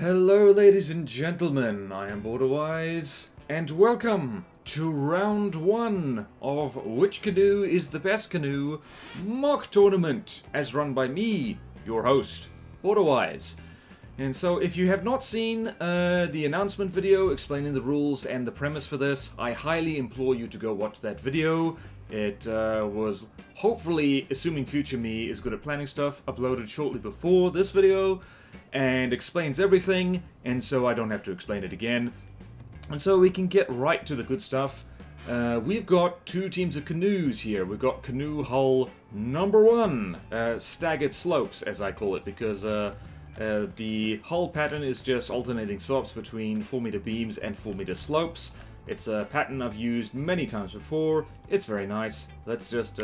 Hello ladies and gentlemen, I am BorderWise, and welcome to round 1 of Which Canoe is the Best Canoe mock tournament, as run by me, your host, BorderWise. And so if you have not seen the announcement video explaining the rules and the premise for this, I highly implore you to go watch that video. It was hopefully, assuming future me is good at planning stuff, uploaded shortly before this video, and explains everything, and so I don't have to explain it again. And so we can get right to the good stuff. We've got two teams of canoes here. We've got canoe hull number 1, staggered slopes as I call it, because the hull pattern is just alternating slopes between 4-meter beams and 4-meter slopes. It's a pattern I've used many times before. It's very nice. Let's just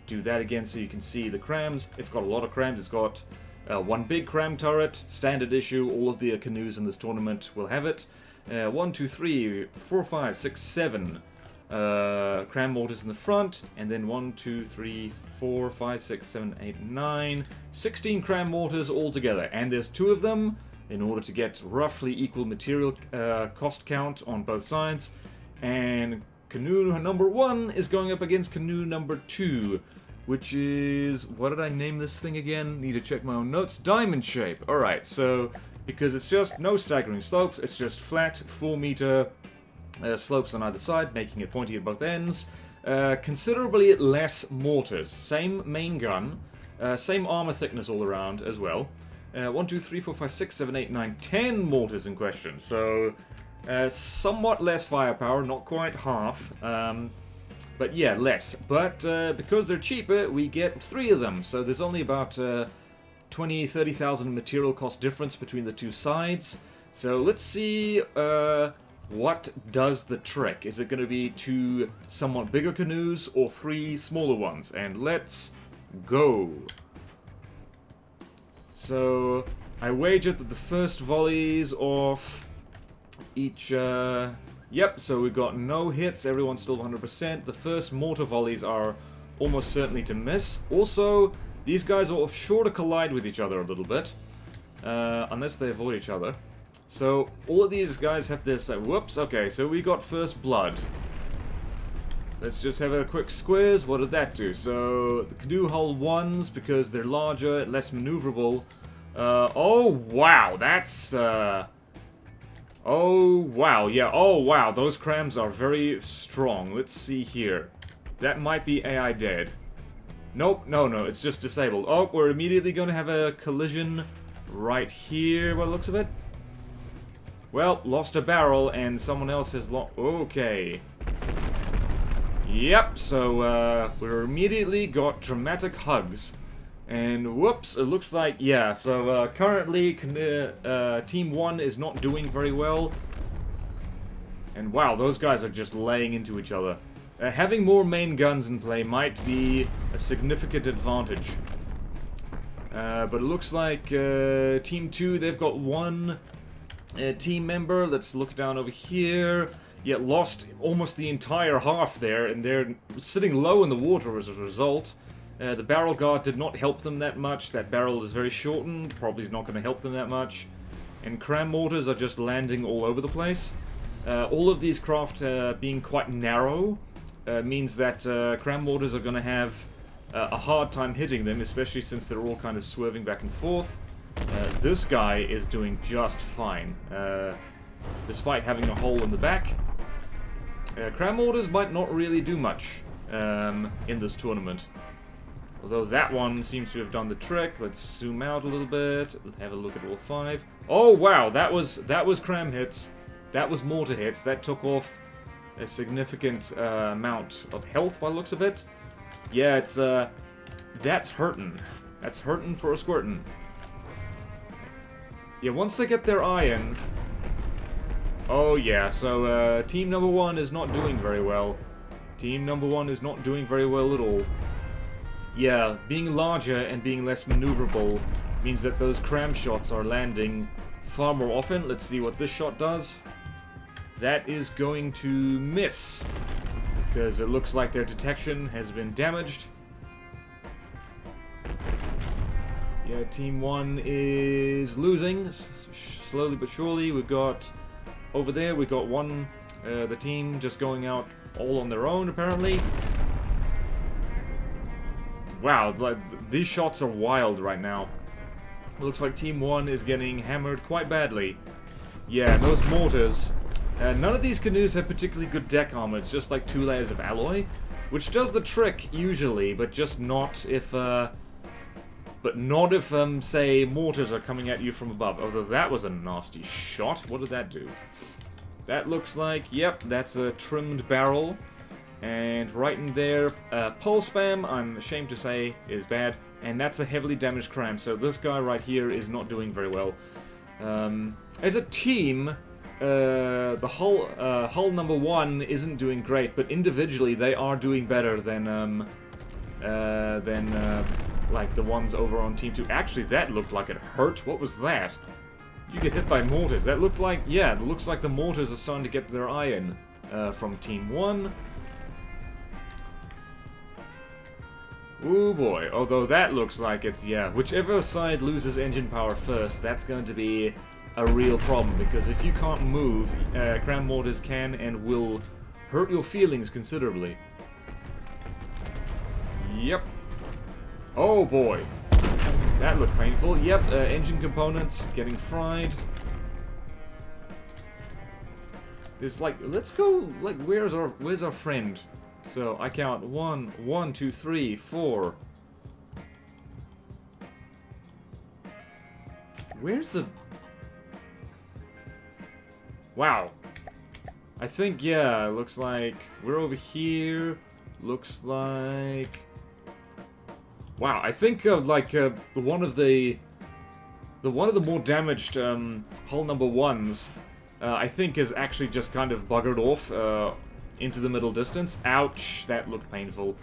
do that again so you can see the crams. It's got a lot of crams. It's got one big cram turret, standard issue. All of the canoes in this tournament will have it. 1, 2, 3, 4, 5, 6, 7 cram mortars in the front, and then 1, 2, 3, 4, 5, 6, 7, 8, 9, 16 cram mortars all together. And there's 2 of them in order to get roughly equal material cost count on both sides. And canoe number 1 is going up against canoe number 2, which is, what did I name this thing again? Need to check my own notes. Diamond shape. Alright, so because it's just no staggering slopes, it's just flat 4-meter slopes on either side, making it pointy at both ends. Considerably less mortars. Same main gun, same armor thickness all around as well. 1, 2, 3, 4, 5, 6, 7, 8, 9, 10 mortars in question. So somewhat less firepower, not quite half. But yeah, less. But because they're cheaper, we get 3 of them. So there's only about 20,000-30,000 material cost difference between the 2 sides. So let's see what does the trick. Is it going to be 2 somewhat bigger canoes or 3 smaller ones? And let's go. So I wagered that the first volleys off each... Yep, so we've got no hits, everyone's still 100%. The first mortar volleys are almost certainly to miss. Also, these guys are sure to collide with each other a little bit, unless they avoid each other. So, all of these guys have this, whoops, okay, so we got first blood. Let's just have a quick squiz. What did that do? So, the canoe hull 1s, because they're larger, less maneuverable. Oh, wow, that's, oh, wow, yeah, oh, wow, those crams are very strong. Let's see here. That might be AI dead. Nope, no, it's just disabled. Oh, we're immediately going to have a collision right here, by the looks of it. Well, lost a barrel, and someone else has lost... Okay. Yep, so, we're immediately got dramatic hugs. And whoops, it looks like, yeah, so currently Team 1 is not doing very well. And wow, those guys are just laying into each other. Having more main guns in play might be a significant advantage. But it looks like Team 2, they've got 1 team member. Let's look down over here. Yeah, lost almost the entire half there, and they're sitting low in the water as a result. The barrel guard did not help them that much. That barrel is very shortened, probably is not going to help them that much. And cram mortars are just landing all over the place. All of these craft being quite narrow means that cram mortars are going to have a hard time hitting them, especially since they're all kind of swerving back and forth. This guy is doing just fine, despite having a hole in the back. Cram mortars might not really do much in this tournament. Although that one seems to have done the trick. Let's zoom out a little bit. Let's have a look at all 5. Oh wow, that was cram hits. That was mortar hits. That took off a significant amount of health by the looks of it. Yeah, it's that's hurtin'. That's hurtin' for a squirtin'. Yeah, once they get their eye in. Oh yeah, so team number 1 is not doing very well. Team number 1 is not doing very well at all. Yeah, being larger and being less maneuverable means that those cram shots are landing far more often. Let's see what this shot does. That is going to miss, because it looks like their detection has been damaged. Yeah, Team 1 is losing slowly but surely. We've got over there, we've got the team just going out all on their own, apparently. Wow, like, these shots are wild right now. It looks like Team 1 is getting hammered quite badly. Yeah, those mortars. None of these canoes have particularly good deck armor. It's just like 2 layers of alloy, which does the trick usually, but just not if, say, mortars are coming at you from above. Although that was a nasty shot. What did that do? That looks like, yep, that's a trimmed barrel. And right in there, pulse spam, I'm ashamed to say, is bad. And that's a heavily damaged cram, so this guy right here is not doing very well. As a team, the hull number 1 isn't doing great, but individually they are doing better than like the ones over on Team 2. Actually, that looked like it hurt. What was that? You get hit by mortars. That looked like, yeah, it looks like the mortars are starting to get their eye in from Team 1. Ooh boy, although that looks like it's, yeah, whichever side loses engine power first, that's going to be a real problem, because if you can't move, cram mortars can and will hurt your feelings considerably. Yep. Oh boy. That looked painful. Yep, engine components getting fried. There's like, let's go, like, where's our friend? So, I count 1, 2, 3, 4. Where's the... Wow. I think, yeah, looks like we're over here. Looks like... Wow, I think, one of the more damaged, hull number 1s, I think is actually just kind of buggered off, into the middle distance. Ouch, that looked painful.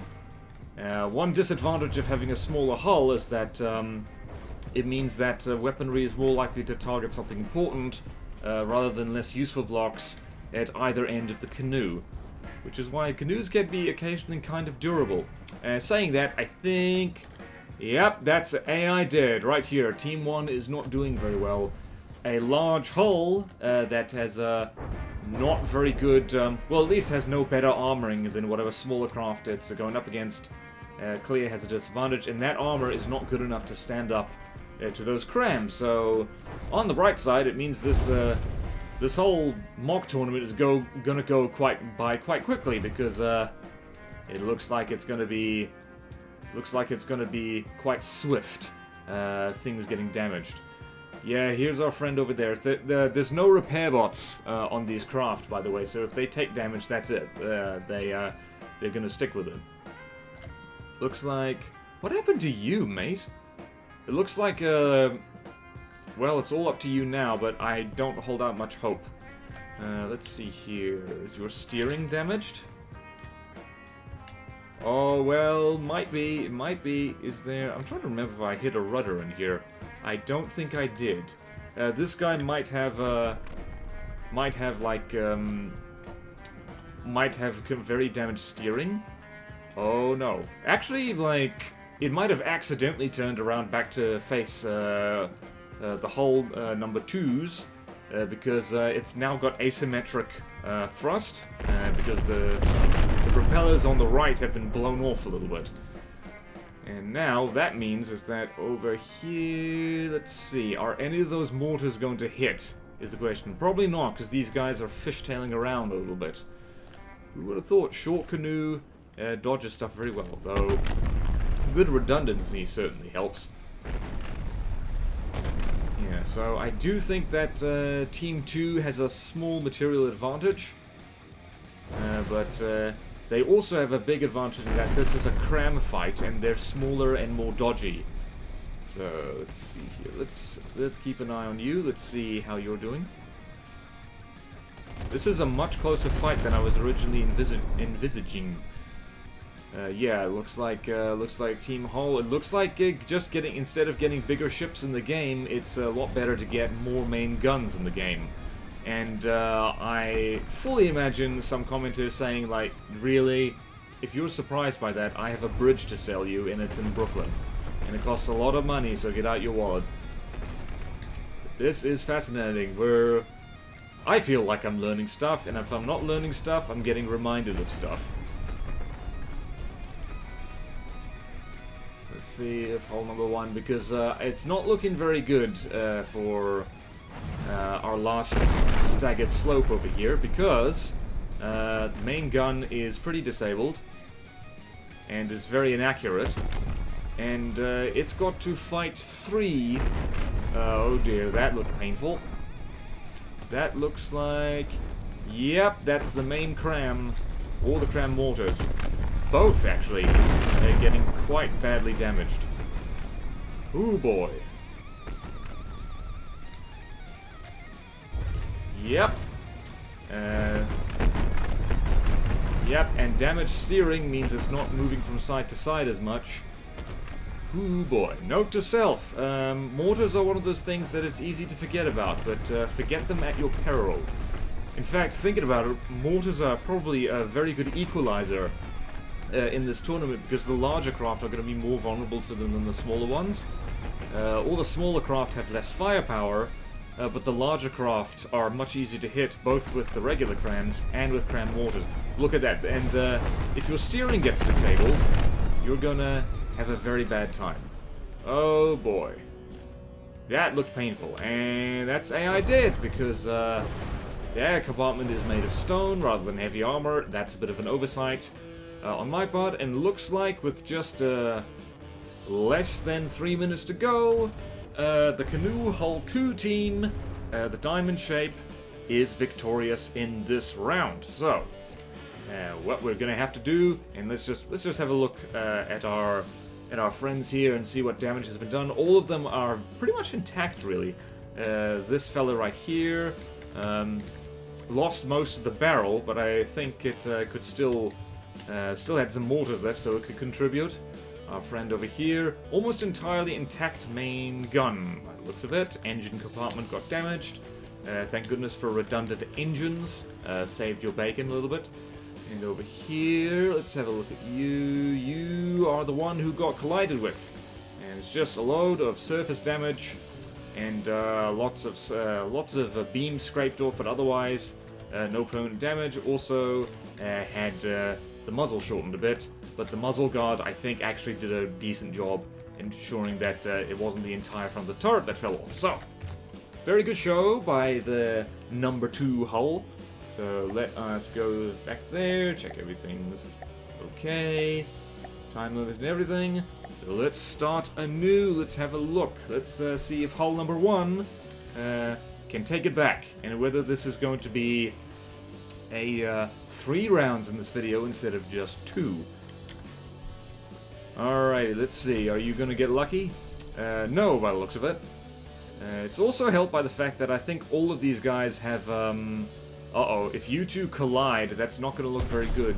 One disadvantage of having a smaller hull is that it means that weaponry is more likely to target something important rather than less useful blocks at either end of the canoe, which is why canoes can be occasionally kind of durable. Saying that, I think... Yep, that's AI dead right here. Team 1 is not doing very well. A large hull that has not very good, well, at least has no better armoring than whatever smaller craft it's going up against. Clearly has a disadvantage, and that armor is not good enough to stand up to those crams. So, on the bright side, it means this whole mock tournament is gonna go quite quickly, because it looks like it's gonna be quite swift. Things getting damaged. Yeah, here's our friend over there. There's no repair bots on these craft, by the way, so if they take damage, that's it. They're gonna stick with it. Looks like... What happened to you, mate? It looks like, well, it's all up to you now, but I don't hold out much hope. Let's see here. Is your steering damaged? Oh, well, might be. It might be. Is there... I'm trying to remember if I hit a rudder in here. I don't think I did. This guy might have very damaged steering. Oh no. Actually, like, it might have accidentally turned around back to face the hull number 2's, because it's now got asymmetric thrust, because the propellers on the right have been blown off a little bit. And now, that means is that over here... Let's see, are any of those mortars going to hit, is the question. Probably not, because these guys are fishtailing around a little bit. Who would have thought? Short canoe dodges stuff very well, though good redundancy certainly helps. Yeah, so I do think that Team 2 has a small material advantage. But they also have a big advantage in that this is a cram fight, and they're smaller and more dodgy. So, let's see here. Let's keep an eye on you. Let's see how you're doing. This is a much closer fight than I was originally envisaging. Yeah, it looks like Team Hull. It looks like just getting, instead of getting bigger ships in the game, it's a lot better to get more main guns in the game. And I fully imagine some commenters saying, like, really, if you're surprised by that, I have a bridge to sell you, and it's in Brooklyn. And it costs a lot of money, so get out your wallet. This is fascinating. I feel like I'm learning stuff, and if I'm not learning stuff, I'm getting reminded of stuff. Let's see if hole number 1, because it's not looking very good for our last staggered slope over here, because the main gun is pretty disabled and is very inaccurate, and it's got to fight 3. Oh dear, that looked painful. That looks like... Yep, that's the main cram, or the cram mortars. Both, actually. They're getting quite badly damaged. Ooh boy. Yep. Yep, and damaged steering means it's not moving from side to side as much. Ooh boy. Note to self. Mortars are one of those things that it's easy to forget about, but forget them at your peril. In fact, thinking about it, mortars are probably a very good equalizer in this tournament, because the larger craft are going to be more vulnerable to them than the smaller ones. All the smaller craft have less firepower, but the larger craft are much easier to hit, both with the regular crams and with cram mortars. Look at that, and if your steering gets disabled, you're gonna have a very bad time. Oh boy. That looked painful, and that's AI dead, because the air compartment is made of stone rather than heavy armor. That's a bit of an oversight on my part, and looks like with just less than 3 minutes to go, the Canoe Hull 2 team, the diamond shape, is victorious in this round. So, what we're gonna have to do, and let's just have a look at our friends here and see what damage has been done. All of them are pretty much intact, really. This fella right here lost most of the barrel, but I think it could still had some mortars left, so it could contribute. Our friend over here, almost entirely intact main gun, by the looks of it. Engine compartment got damaged. Thank goodness for redundant engines. Saved your bacon a little bit. And over here, let's have a look at you. You are the one who got collided with. And it's just a load of surface damage and lots of beams scraped off, but otherwise no permanent damage. Also had the muzzle shortened a bit, but the muzzle guard, I think, actually did a decent job ensuring that it wasn't the entire front of the turret that fell off. So, very good show by the number 2 hull. So let us go back there, check everything. This is okay. Time limit and everything. So let's start anew. Let's have a look. Let's see if hull number 1 can take it back, and whether this is going to be a 3 rounds in this video instead of just 2. Alrighty, let's see. Are you going to get lucky? No, by the looks of it. It's also helped by the fact that I think all of these guys have... Uh-oh, if you two collide, that's not going to look very good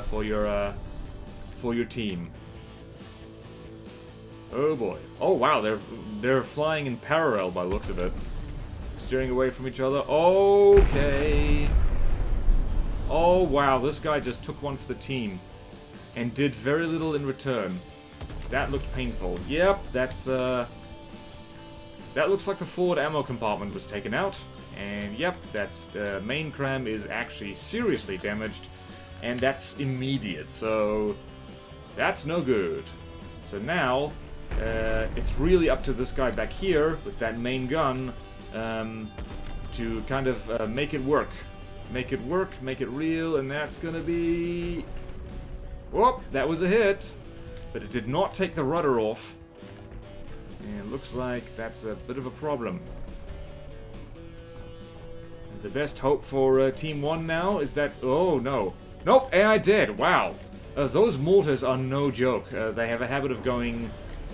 for your team. Oh boy. Oh wow, they're flying in parallel by the looks of it. Steering away from each other. Okay. Oh wow, this guy just took one for the team and did very little in return. That looked painful. Yep, that's that looks like the forward ammo compartment was taken out. And yep, that's main cram is actually seriously damaged, and that's immediate, so that's no good. So now it's really up to this guy back here with that main gun to kind of make it work. Make it work, make it real, and that's gonna be... Whoop, that was a hit, but it did not take the rudder off. And it looks like that's a bit of a problem. The best hope for Team 1 now is that... Oh, no. Nope, AI dead. Wow. Those mortars are no joke. They have a habit of going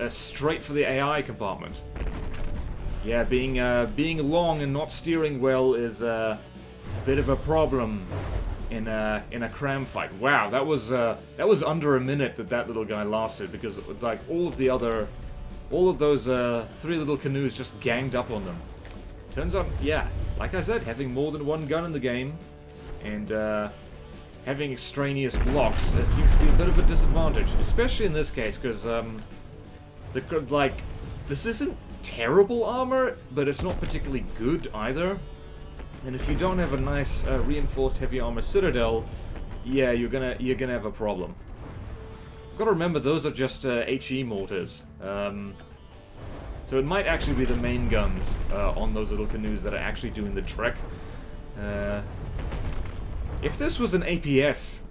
straight for the AI compartment. Yeah, being long and not steering well is a bit of a problem in a cram fight. Wow, that was under a minute that little guy lasted, because like all of those 3 little canoes just ganged up on them. Turns out, yeah, like I said, having more than one gun in the game and having extraneous blocks seems to be a bit of a disadvantage, especially in this case, because this isn't terrible armor, but it's not particularly good either. And if you don't have a nice reinforced heavy armor citadel, yeah, you're gonna have a problem. Gotta remember, those are just HE mortars. So it might actually be the main guns on those little canoes that are actually doing the trek. If this was an APS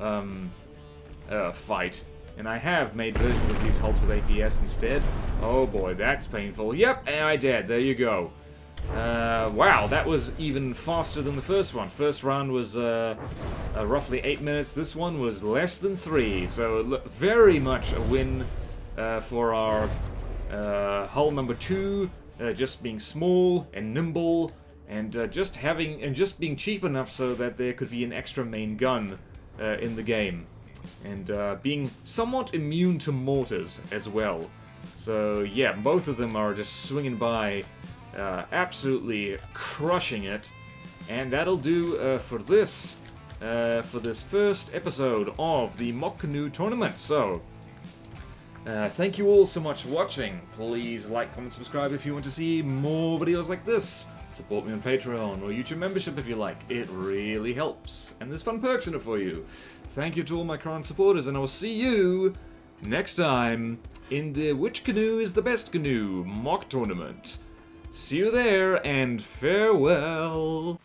fight, and I have made versions of these hulls with APS instead, oh boy, that's painful. Yep, I did. There you go. Wow, that was even faster than the first one. First round was roughly 8 minutes. This one was less than 3. So very much a win for our hull number 2. Just being small and nimble, and just being cheap enough so that there could be an extra main gun in the game, and being somewhat immune to mortars as well. So yeah, both of them are just swinging by. Absolutely crushing it, and that'll do for this first episode of the Mock Canoe Tournament. So, thank you all so much for watching. Please like, comment, subscribe if you want to see more videos like this. Support me on Patreon or YouTube membership if you like. It really helps, and there's fun perks in it for you. Thank you to all my current supporters, and I will see you next time in the Which Canoe is the Best Canoe Mock Tournament. See you there, and farewell!